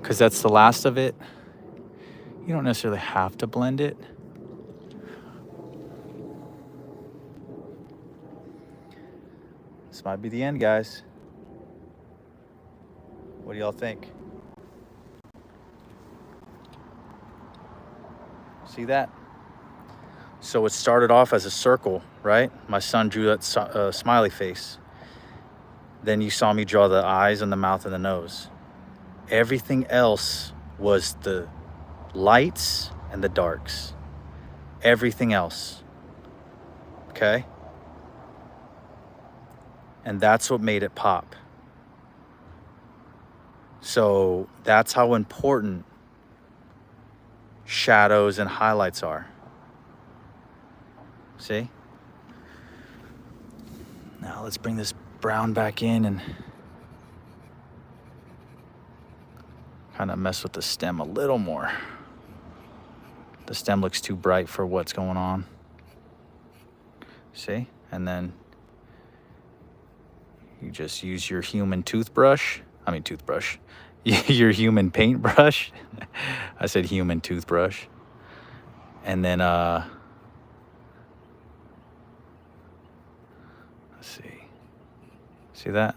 Because that's the last of it. You don't necessarily have to blend it. This might be the end, guys. What do y'all think? See that? So it started off as a circle, right? My son drew that smiley face. Then you saw me draw the eyes and the mouth and the nose. Everything else was the lights and the darks. Everything else. Okay? And that's what made it pop. So that's how important shadows and highlights are. See? Now let's bring this brown back in and kind of mess with the stem a little more. the stem looks too bright for what's going on. See? And then you just use your human toothbrush. I mean toothbrush. Your human paintbrush. I said human toothbrush. And then let's see. See that?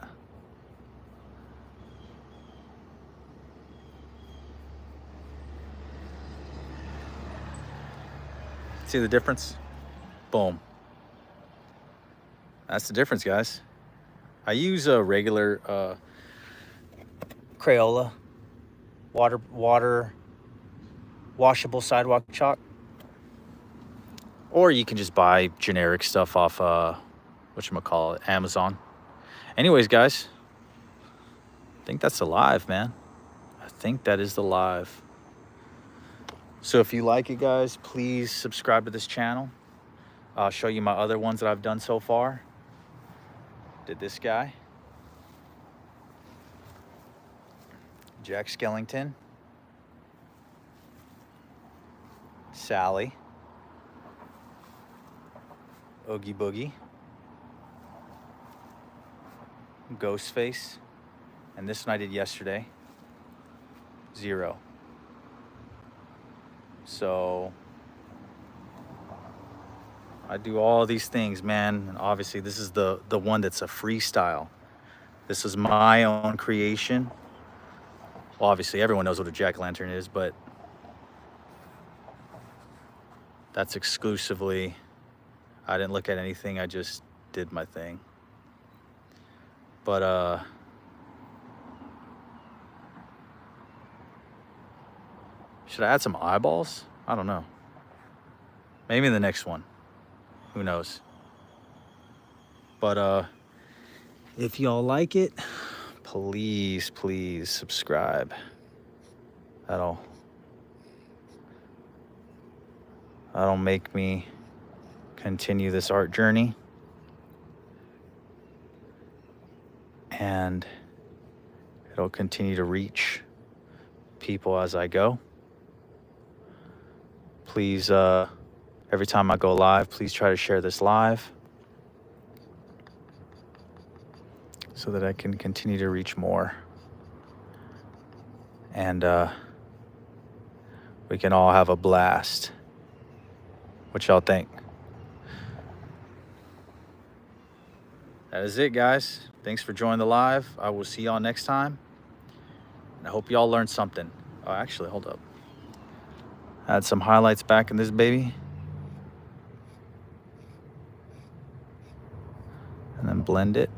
See the difference? Boom. That's the difference, guys. I use a regular Crayola water washable sidewalk chalk, or you can just buy generic stuff off whatchamacallit, Amazon. Anyways, guys, I think that's the live, man. I think that is the live. So if you like it, guys, please subscribe to this channel. I'll show you my other ones that I've done so far. Did this guy, Jack Skellington, Sally, Oogie Boogie, Ghostface, and this one I did yesterday, Zero. So I do all these things, man. And obviously this is the one that's a freestyle. This is my own creation. Well, obviously everyone knows what a jack-o'-lantern is, but that's exclusively, I didn't look at anything, I just did my thing. But should I add some eyeballs? I don't know. Maybe in the next one. Who knows? But if y'all like it, please subscribe. That'll make me continue this art journey. And it'll continue to reach people as I go. Please, every time I go live, please try to share this live so that I can continue to reach more. And we can all have a blast. What y'all think? That is it, guys. Thanks for joining the live. I will see y'all next time. And I hope y'all learned something. Oh, actually, hold up. Add some highlights back in this baby. And then blend it.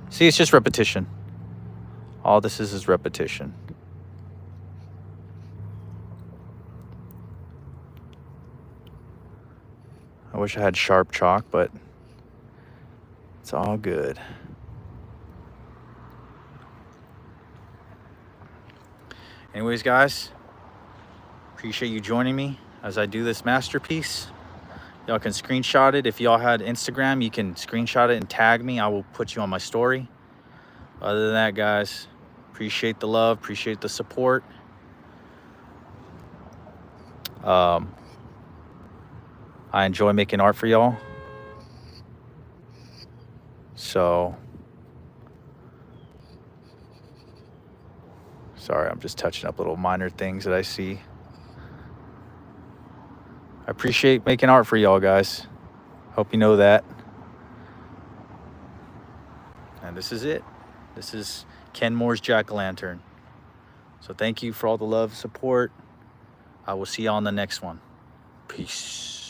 See, it's just repetition. All this is repetition. I wish I had sharp chalk, but it's all good. Anyways, guys, appreciate you joining me as I do this masterpiece. Y'all can screenshot it. If y'all had Instagram, you can screenshot it and tag me. I will put you on my story. Other than that, guys, appreciate the love, appreciate the support. I enjoy making art for y'all. So, sorry, I'm just touching up little minor things that I see. I appreciate making art for y'all, guys. Hope you know that. And this is it. This is Ken Moore's Jack-o'-lantern. So thank you for all the love, support. I will see you on the next one. Peace.